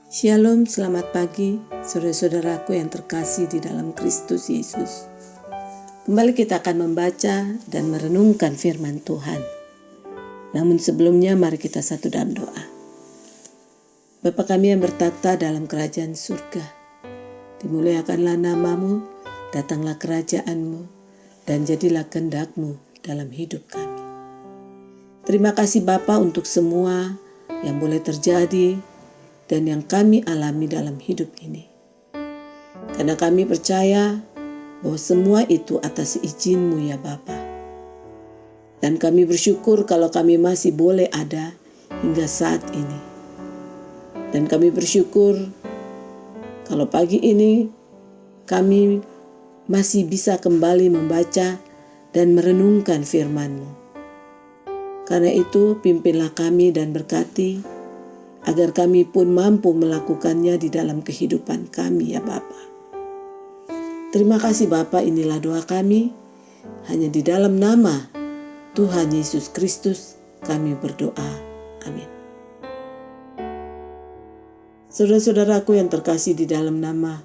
Shalom, selamat pagi saudara-saudaraku yang terkasih di dalam Kristus Yesus. Kembali kita akan membaca dan merenungkan firman Tuhan. Namun sebelumnya mari kita satu dalam doa. Bapa kami yang bertata dalam kerajaan surga, dimuliakanlah namamu, datanglah kerajaanmu, dan jadilah kehendak-Mu dalam hidup kami. Terima kasih Bapa untuk semua yang boleh terjadi dan yang kami alami dalam hidup ini. Karena kami percaya bahwa semua itu atas izin-Mu ya Bapa. Dan kami bersyukur kalau kami masih boleh ada hingga saat ini. Dan kami bersyukur kalau pagi ini kami masih bisa kembali membaca dan merenungkan firman-Mu. Karena itu pimpinlah kami dan berkati agar kami pun mampu melakukannya di dalam kehidupan kami ya Bapa. Terima kasih Bapa, inilah doa kami. Hanya di dalam nama Tuhan Yesus Kristus kami berdoa. Amin. Saudara-saudaraku yang terkasih di dalam nama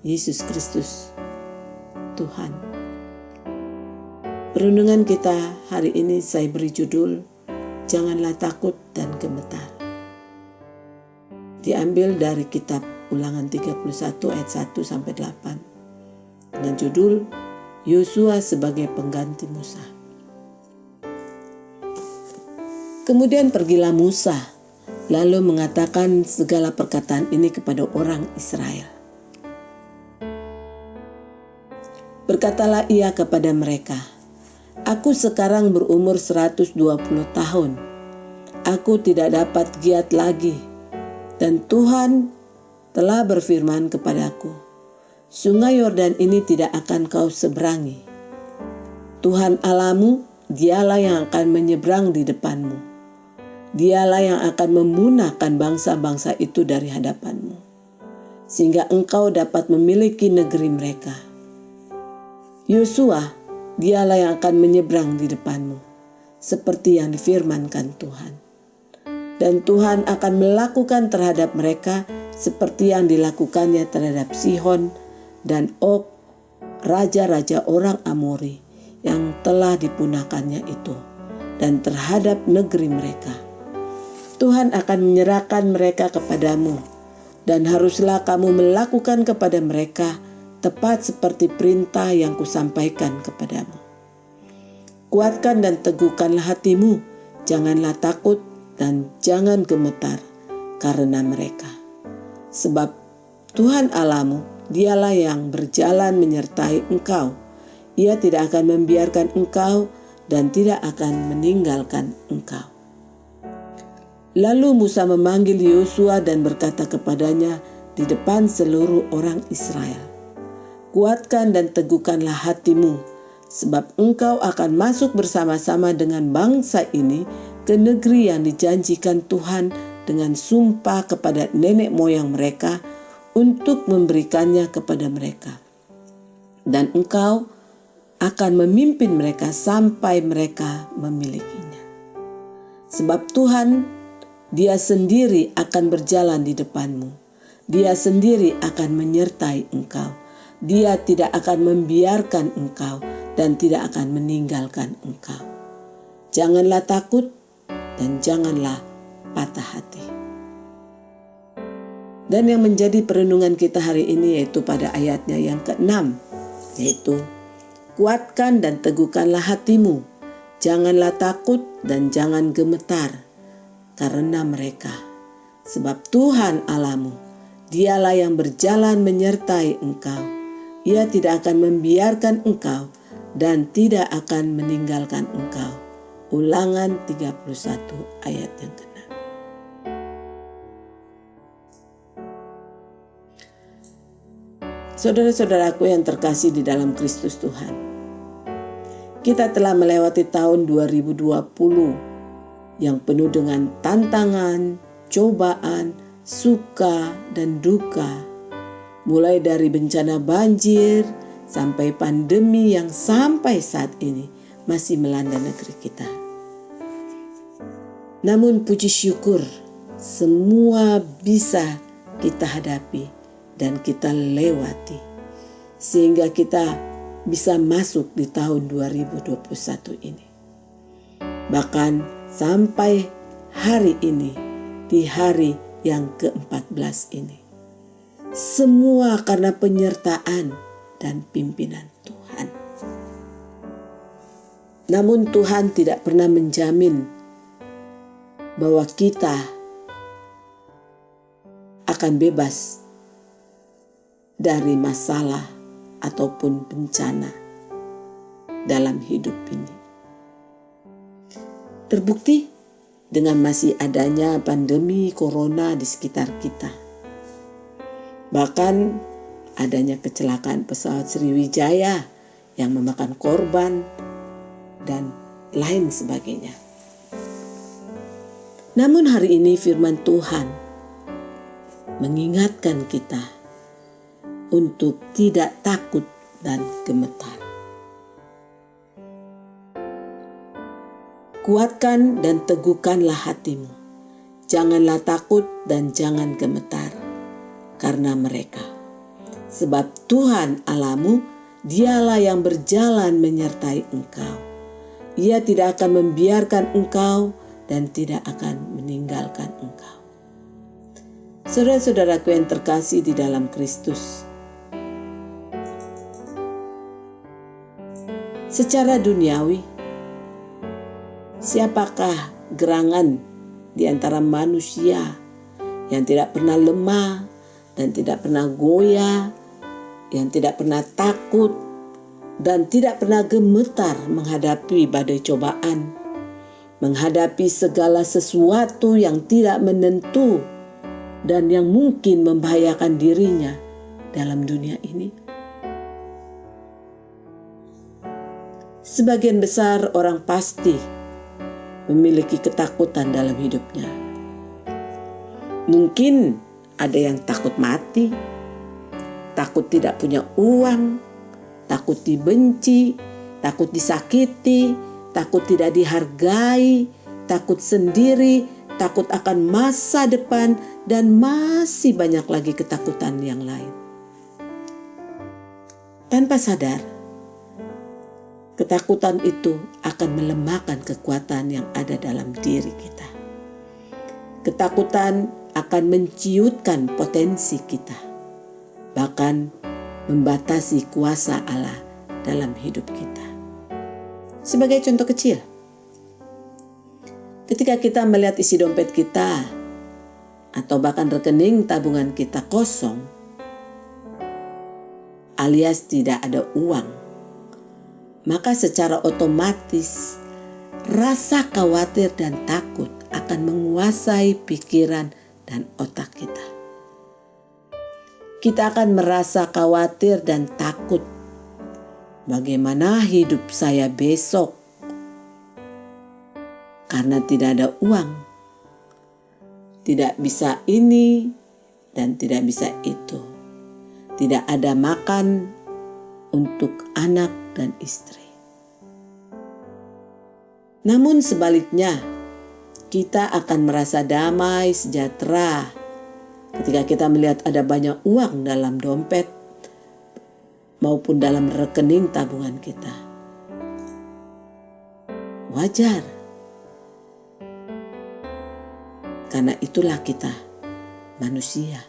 Yesus Kristus Tuhan. Renungan kita hari ini saya beri judul Janganlah Takut dan Gemetar. Diambil dari kitab Ulangan 31 ayat 1 sampai 8 dengan judul Yosua sebagai pengganti Musa. Kemudian pergilah Musa lalu mengatakan segala perkataan ini kepada orang Israel. Berkatalah ia kepada mereka, "Aku sekarang berumur 120 tahun. Aku tidak dapat giat lagi. Dan Tuhan telah berfirman kepadaku, Sungai Yordan ini tidak akan kau seberangi. Tuhan Allahmu, dialah yang akan menyeberang di depanmu. Dialah yang akan memunahkan bangsa-bangsa itu dari hadapanmu, sehingga engkau dapat memiliki negeri mereka. Yosua, dialah yang akan menyeberang di depanmu, seperti yang difirmankan Tuhan. Dan Tuhan akan melakukan terhadap mereka seperti yang dilakukannya terhadap Sihon dan Og, raja-raja orang Amori yang telah dipunahkannya itu, dan terhadap negeri mereka. Tuhan akan menyerahkan mereka kepadamu, dan haruslah kamu melakukan kepada mereka tepat seperti perintah yang kusampaikan kepadamu. Kuatkan dan teguhkanlah hatimu, janganlah takut dan jangan gemetar karena mereka. Sebab Tuhan Allahmu, dialah yang berjalan menyertai engkau. Ia tidak akan membiarkan engkau dan tidak akan meninggalkan engkau." Lalu Musa memanggil Yosua dan berkata kepadanya di depan seluruh orang Israel, "Kuatkan dan teguhkanlah hatimu, sebab engkau akan masuk bersama-sama dengan bangsa ini ke negeri yang dijanjikan Tuhan dengan sumpah kepada nenek moyang mereka untuk memberikannya kepada mereka. Dan engkau akan memimpin mereka sampai mereka memilikinya. Sebab Tuhan, Dia sendiri akan berjalan di depanmu. Dia sendiri akan menyertai engkau. Dia tidak akan membiarkan engkau dan tidak akan meninggalkan engkau. Janganlah takut dan janganlah patah hati." Dan yang menjadi perenungan kita hari ini yaitu pada ayatnya yang ke-6, yaitu kuatkan dan teguhkanlah hatimu, janganlah takut dan jangan gemetar karena mereka. Sebab Tuhan Allahmu, dialah yang berjalan menyertai engkau. Ia tidak akan membiarkan engkau dan tidak akan meninggalkan engkau. Ulangan 31 ayat yang ke-6. Saudara-saudaraku yang terkasih di dalam Kristus Tuhan, kita telah melewati tahun 2020 yang penuh dengan tantangan, cobaan, suka dan duka. Mulai dari bencana banjir sampai pandemi yang sampai saat ini masih melanda negeri kita. Namun puji syukur semua bisa kita hadapi dan kita lewati, sehingga kita bisa masuk di tahun 2021 ini. Bahkan sampai hari ini, di hari yang ke-14 ini, semua karena penyertaan dan pimpinan Tuhan. Namun Tuhan tidak pernah menjamin bahwa kita akan bebas dari masalah ataupun bencana dalam hidup ini. Terbukti dengan masih adanya pandemi corona di sekitar kita. Bahkan adanya kecelakaan pesawat Sriwijaya yang memakan korban dan lain sebagainya. Namun hari ini firman Tuhan mengingatkan kita untuk tidak takut dan gemetar. Kuatkan dan teguhkanlah hatimu. Janganlah takut dan jangan gemetar karena mereka. Sebab Tuhan Allahmu, dialah yang berjalan menyertai engkau. Ia tidak akan membiarkan engkau dan tidak akan meninggalkan engkau. Saudara-saudaraku yang terkasih di dalam Kristus, secara duniawi, siapakah gerangan di antara manusia yang tidak pernah lemah dan tidak pernah goyah, yang tidak pernah takut dan tidak pernah gemetar menghadapi badai cobaan, menghadapi segala sesuatu yang tidak menentu dan yang mungkin membahayakan dirinya dalam dunia ini? Sebagian besar orang pasti memiliki ketakutan dalam hidupnya. Mungkin ada yang takut mati, takut tidak punya uang, takut dibenci, takut disakiti, takut tidak dihargai, takut sendiri, takut akan masa depan, dan masih banyak lagi ketakutan yang lain. Tanpa sadar, ketakutan itu akan melemahkan kekuatan yang ada dalam diri kita. Ketakutan akan menciutkan potensi kita, bahkan membatasi kuasa Allah dalam hidup kita. Sebagai contoh kecil, ketika kita melihat isi dompet kita atau bahkan rekening tabungan kita kosong, alias tidak ada uang, maka secara otomatis rasa khawatir dan takut akan menguasai pikiran dan otak kita. Kita akan merasa khawatir dan takut. Bagaimana hidup saya besok? Karena tidak ada uang, tidak bisa ini dan tidak bisa itu. Tidak ada makan untuk anak dan istri. Namun sebaliknya, kita akan merasa damai, sejahtera ketika kita melihat ada banyak uang dalam dompet maupun dalam rekening tabungan kita. Wajar, karena itulah kita manusia.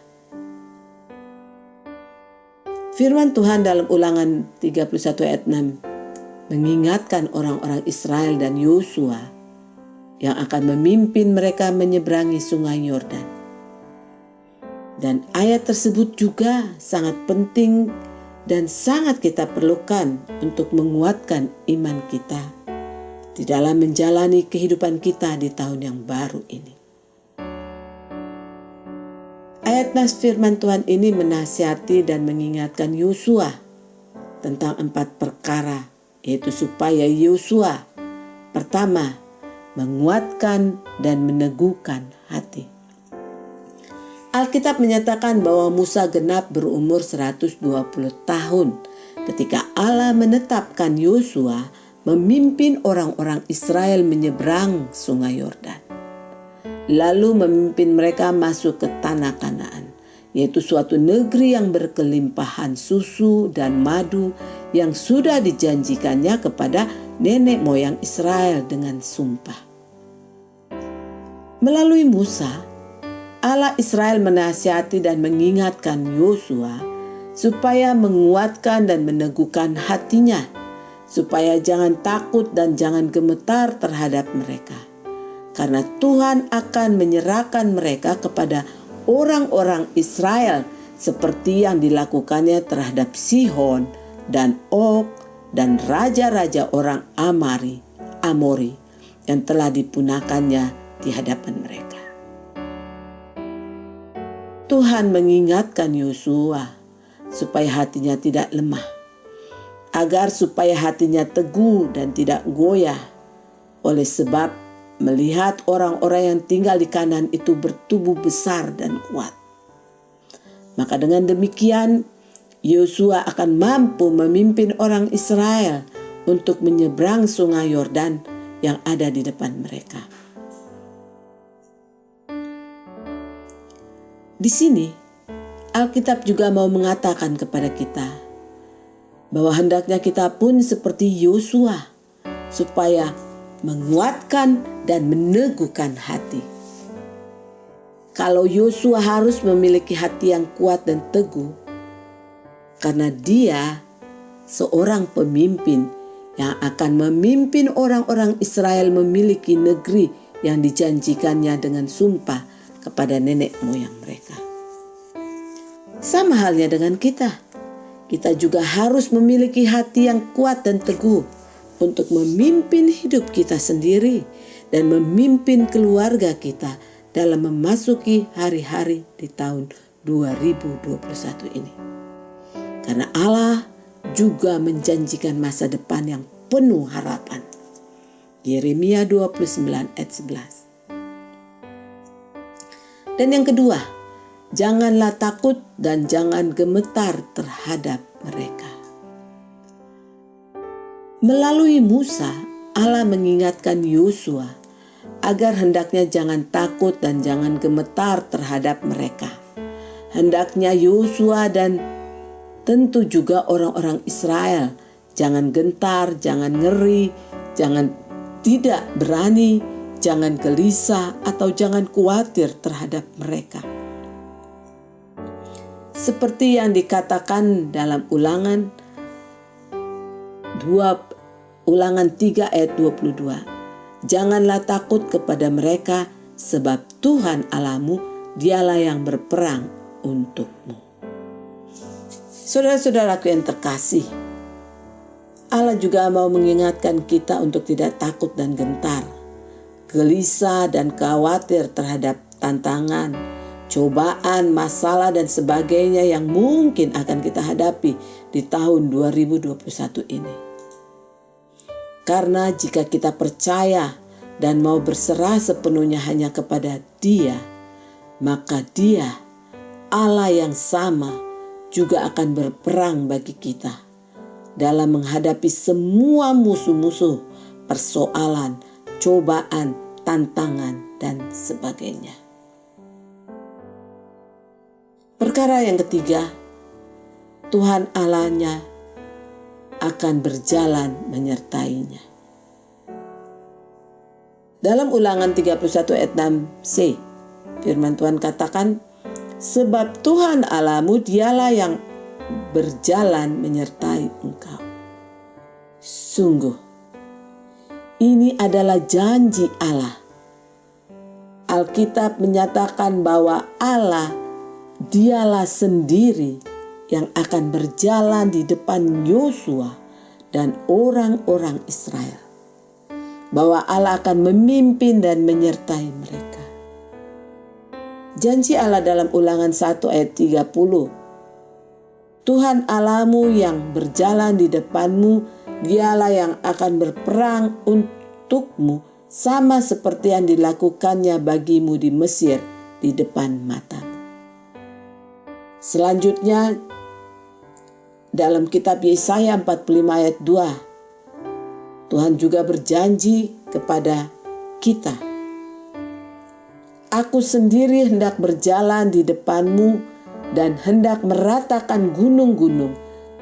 Firman Tuhan dalam Ulangan 31 ayat 6 mengingatkan orang-orang Israel dan Yosua yang akan memimpin mereka menyeberangi sungai Yordan. Dan ayat tersebut juga sangat penting dan sangat kita perlukan untuk menguatkan iman kita di dalam menjalani kehidupan kita di tahun yang baru ini. Ayat firman Tuhan ini menasihati dan mengingatkan Yosua tentang 4 perkara, yaitu supaya Yosua pertama menguatkan dan meneguhkan hati. Alkitab menyatakan bahwa Musa genap berumur 120 tahun ketika Allah menetapkan Yosua memimpin orang-orang Israel menyeberang sungai Yordan, lalu memimpin mereka masuk ke tanah Kanaan yaitu suatu negeri yang berkelimpahan susu dan madu yang sudah dijanjikannya kepada nenek moyang Israel dengan sumpah. Melalui Musa, Allah Israel menasihati dan mengingatkan Yosua supaya menguatkan dan meneguhkan hatinya, supaya jangan takut dan jangan gemetar terhadap mereka. Karena Tuhan akan menyerahkan mereka kepada orang-orang Israel seperti yang dilakukannya terhadap Sihon dan Og dan raja-raja orang Amori yang telah dipunahkannya di hadapan mereka. Tuhan mengingatkan Yosua supaya hatinya tidak lemah, agar supaya hatinya teguh dan tidak goyah, oleh sebab melihat orang-orang yang tinggal di Kanaan itu bertubuh besar dan kuat. Maka dengan demikian Yosua akan mampu memimpin orang Israel untuk menyeberang sungai Yordan yang ada di depan mereka. Di sini Alkitab juga mau mengatakan kepada kita bahwa hendaknya kita pun seperti Yosua, supaya menguatkan dan meneguhkan hati. Kalau Yosua harus memiliki hati yang kuat dan teguh, karena dia seorang pemimpin yang akan memimpin orang-orang Israel memiliki negeri yang dijanjikannya dengan sumpah kepada nenek moyang mereka. Sama halnya dengan kita. Kita juga harus memiliki hati yang kuat dan teguh untuk memimpin hidup kita sendiri dan memimpin keluarga kita dalam memasuki hari-hari di tahun 2021 ini. Karena Allah juga menjanjikan masa depan yang penuh harapan. Yeremia 29 ayat 11. Dan yang kedua, janganlah takut dan jangan gemetar terhadap mereka. Melalui Musa, Allah mengingatkan Yosua agar hendaknya jangan takut dan jangan gemetar terhadap mereka. Hendaknya Yosua dan tentu juga orang-orang Israel jangan gentar, jangan ngeri, jangan tidak berani, jangan gelisah atau jangan khawatir terhadap mereka. Seperti yang dikatakan dalam Ulangan 3 ayat 22. Janganlah takut kepada mereka, sebab Tuhan Allahmu dialah yang berperang untukmu. Saudara-saudaraku yang terkasih, Allah juga mau mengingatkan kita untuk tidak takut dan gentar, gelisah dan khawatir terhadap tantangan, cobaan, masalah dan sebagainya yang mungkin akan kita hadapi di tahun 2021 ini. Karena jika kita percaya dan mau berserah sepenuhnya hanya kepada Dia, maka Dia, Allah yang sama, juga akan berperang bagi kita dalam menghadapi semua musuh-musuh, persoalan, cobaan, tantangan, dan sebagainya. Perkara yang ketiga, Tuhan Allahnya akan berjalan menyertainya. Dalam Ulangan 31 ayat 6c, firman Tuhan katakan, sebab Tuhan Allahmu dialah yang berjalan menyertai engkau. Sungguh, ini adalah janji Allah. Alkitab menyatakan bahwa Allah dialah sendiri yang akan berjalan di depan Yosua dan orang-orang Israel. Bahwa Allah akan memimpin dan menyertai mereka. Janji Allah dalam Ulangan 1 ayat 30. Tuhan Allahmu yang berjalan di depanmu, dialah yang akan berperang untukmu, sama seperti yang dilakukannya bagimu di Mesir di depan matamu. Selanjutnya, dalam kitab Yesaya 45 ayat 2, Tuhan juga berjanji kepada kita, Aku sendiri hendak berjalan di depanmu dan hendak meratakan gunung-gunung,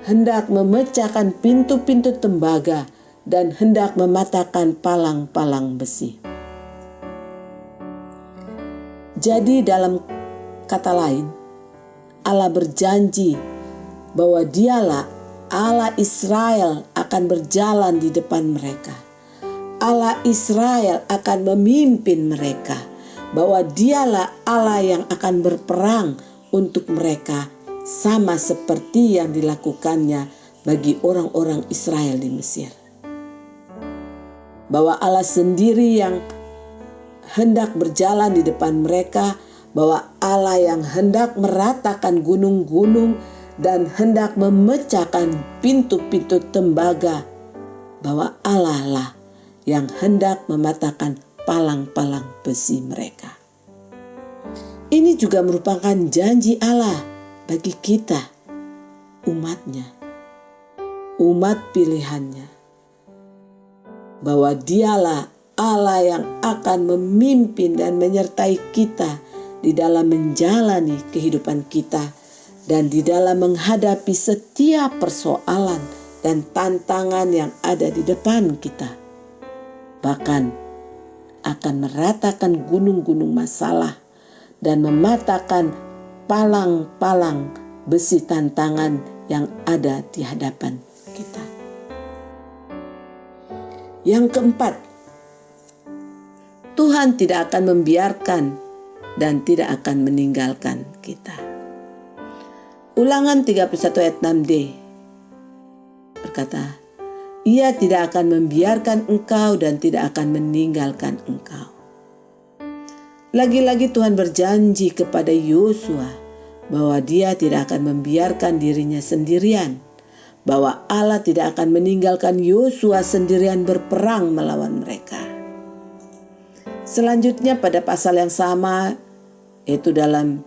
hendak memecahkan pintu-pintu tembaga, dan hendak mematahkan palang-palang besi. Jadi dalam kata lain, Allah berjanji bahwa Dialah Allah Israel akan berjalan di depan mereka. Allah Israel akan memimpin mereka, bahwa Dialah Allah yang akan berperang untuk mereka, sama seperti yang dilakukannya bagi orang-orang Israel di Mesir. Bahwa Allah sendiri yang hendak berjalan di depan mereka, bahwa Allah yang hendak meratakan gunung-gunung dan hendak memecahkan pintu-pintu tembaga, bahwa Allah lah yang hendak mematahkan palang-palang besi mereka. Ini juga merupakan janji Allah bagi kita, umatnya, umat pilihannya, bahwa Dialah Allah yang akan memimpin dan menyertai kita di dalam menjalani kehidupan kita dan di dalam menghadapi setiap persoalan dan tantangan yang ada di depan kita. Bahkan akan meratakan gunung-gunung masalah dan mematahkan palang-palang besi tantangan yang ada di hadapan kita. Yang keempat, Tuhan tidak akan membiarkan dan tidak akan meninggalkan kita. Ulangan 31 ayat 6d berkata, Ia tidak akan membiarkan engkau dan tidak akan meninggalkan engkau. Lagi-lagi Tuhan berjanji kepada Yosua bahwa Dia tidak akan membiarkan dirinya sendirian, bahwa Allah tidak akan meninggalkan Yosua sendirian berperang melawan mereka. Selanjutnya pada pasal yang sama, yaitu dalam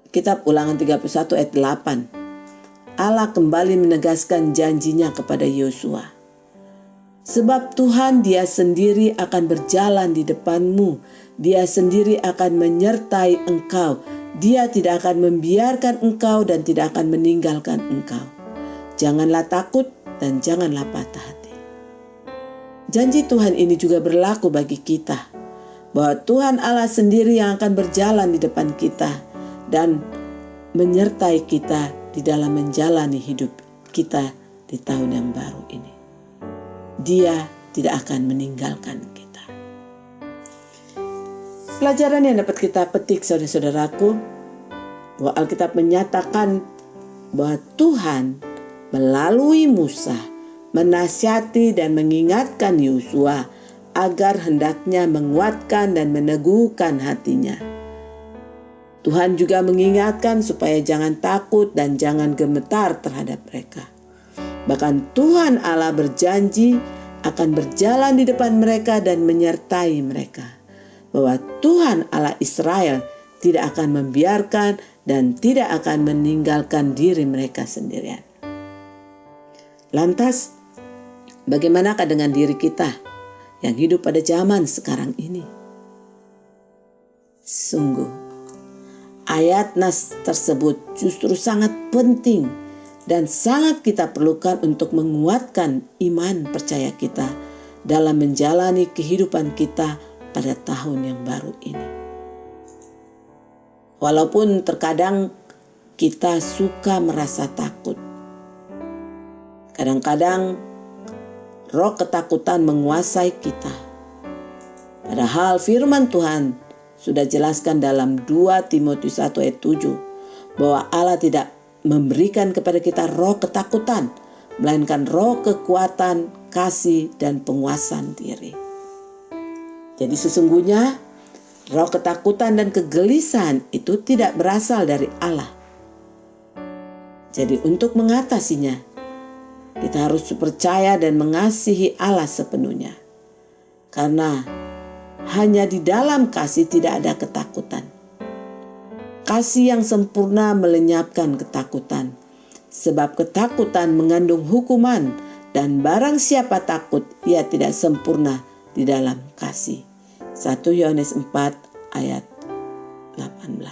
kitab Ulangan 31 ayat 8, Allah kembali menegaskan janjinya kepada Yosua. Sebab Tuhan Dia sendiri akan berjalan di depanmu, Dia sendiri akan menyertai engkau, Dia tidak akan membiarkan engkau dan tidak akan meninggalkan engkau. Janganlah takut dan janganlah patah hati. Janji Tuhan ini juga berlaku bagi kita, bahwa Tuhan Allah sendiri yang akan berjalan di depan kita dan menyertai kita di dalam menjalani hidup kita di tahun yang baru ini. Dia tidak akan meninggalkan kita. Pelajaran yang dapat kita petik, saudara-saudaraku, bahwa Alkitab menyatakan bahwa Tuhan melalui Musa menasihati dan mengingatkan Yosua agar hendaknya menguatkan dan meneguhkan hatinya. Tuhan juga mengingatkan supaya jangan takut dan jangan gemetar terhadap mereka. Bahkan Tuhan Allah berjanji akan berjalan di depan mereka dan menyertai mereka. Bahwa Tuhan Allah Israel tidak akan membiarkan dan tidak akan meninggalkan diri mereka sendirian. Lantas, bagaimanakah dengan diri kita yang hidup pada zaman sekarang ini? Sungguh, ayat nas tersebut justru sangat penting dan sangat kita perlukan untuk menguatkan iman percaya kita dalam menjalani kehidupan kita pada tahun yang baru ini. Walaupun terkadang kita suka merasa takut, kadang-kadang roh ketakutan menguasai kita. Padahal firman Tuhan sudah jelaskan dalam 2 Timotius 1 ayat 7 bahwa Allah tidak memberikan kepada kita roh ketakutan, melainkan roh kekuatan, kasih, dan penguasaan diri. Jadi sesungguhnya roh ketakutan dan kegelisahan itu tidak berasal dari Allah. Jadi untuk mengatasinya, kita harus percaya dan mengasihi Allah sepenuhnya. Karena hanya di dalam kasih tidak ada ketakutan. Kasih yang sempurna melenyapkan ketakutan. Sebab ketakutan mengandung hukuman dan barang siapa takut ia tidak sempurna di dalam kasih. 1 Yohanes 4 ayat 18.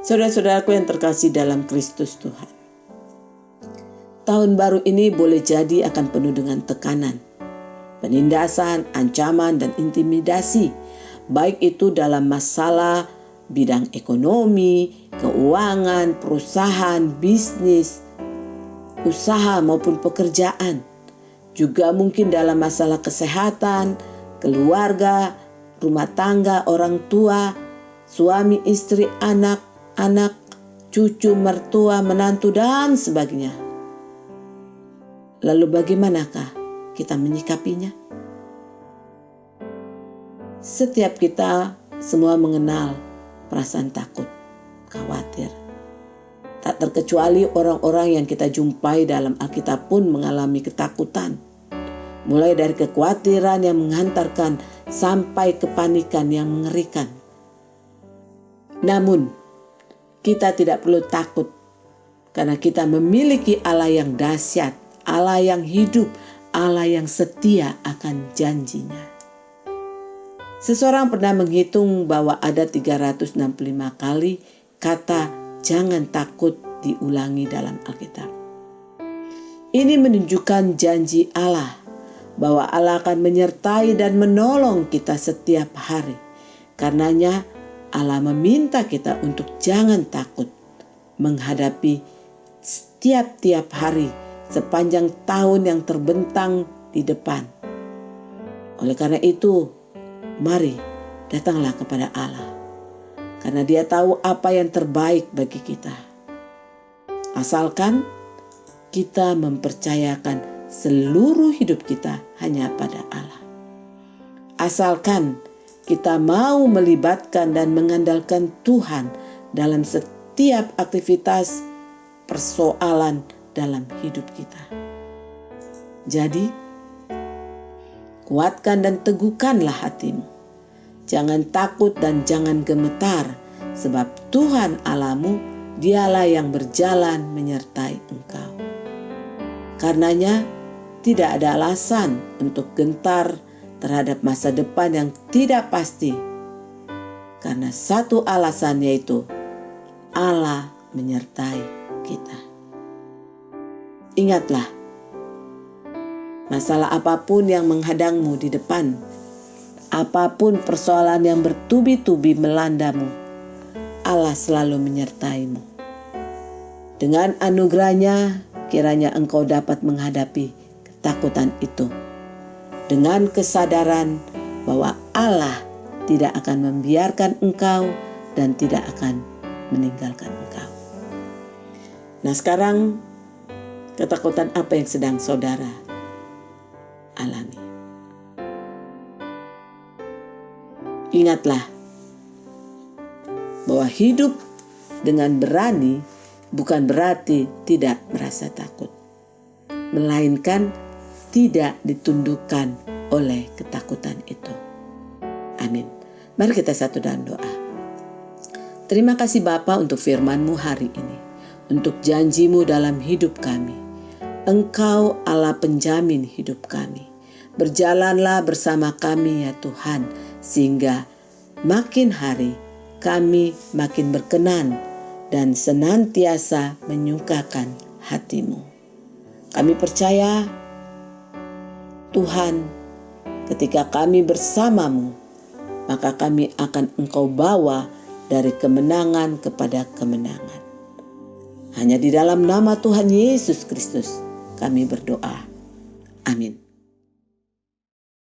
Saudara-saudaraku yang terkasih dalam Kristus Tuhan, tahun baru ini boleh jadi akan penuh dengan tekanan, penindasan, ancaman, dan intimidasi, baik itu dalam masalah bidang ekonomi, keuangan, perusahaan, bisnis, usaha maupun pekerjaan. Juga mungkin dalam masalah kesehatan, keluarga, rumah tangga, orang tua, suami, istri, anak, cucu, mertua, menantu, dan sebagainya. Lalu bagaimanakah kita menyikapinya? Setiap kita semua mengenal perasaan takut, khawatir. Tak terkecuali orang-orang yang kita jumpai dalam Alkitab pun mengalami ketakutan. Mulai dari kekhawatiran yang menghantarkan sampai kepanikan yang mengerikan. Namun, kita tidak perlu takut karena kita memiliki Allah yang dahsyat, Allah yang hidup, Allah yang setia akan janjinya. Seseorang pernah menghitung bahwa ada 365 kali kata jangan takut diulangi dalam Alkitab. Ini menunjukkan janji Allah bahwa Allah akan menyertai dan menolong kita setiap hari. Karenanya Allah meminta kita untuk jangan takut menghadapi setiap hari sepanjang tahun yang terbentang di depan. Oleh karena itu, mari datanglah kepada Allah, karena Dia tahu apa yang terbaik bagi kita. Asalkan kita mempercayakan seluruh hidup kita hanya pada Allah. Asalkan kita mau melibatkan dan mengandalkan Tuhan dalam setiap aktivitas persoalan dalam hidup kita. Jadi, kuatkan dan teguhkanlah hatimu. Jangan takut dan jangan gemetar, sebab Tuhan Allahmu, Dialah yang berjalan menyertai engkau. Karenanya, tidak ada alasan untuk gentar terhadap masa depan yang tidak pasti. Karena satu alasan, yaitu Allah menyertai kita. Ingatlah, masalah apapun yang menghadangmu di depan, apapun persoalan yang bertubi-tubi melandamu, Allah selalu menyertaimu. Dengan anugerahnya, kiranya engkau dapat menghadapi ketakutan itu dengan kesadaran bahwa Allah tidak akan membiarkan engkau dan tidak akan meninggalkan engkau. Nah, sekarang ketakutan apa yang sedang saudara alami? Ingatlah bahwa hidup dengan berani bukan berarti tidak merasa takut, melainkan tidak ditundukkan oleh ketakutan itu. Amin. Mari kita satu dalam doa. Terima kasih Bapa untuk firman-Mu hari ini, untuk janji-Mu dalam hidup kami. Engkau Allah penjamin hidup kami. Berjalanlah bersama kami ya Tuhan, sehingga makin hari kami makin berkenan dan senantiasa menyukakan hati-Mu. Kami percaya Tuhan, ketika kami bersama-Mu, maka kami akan Engkau bawa dari kemenangan kepada kemenangan. Hanya di dalam nama Tuhan Yesus Kristus kami berdoa. Amin.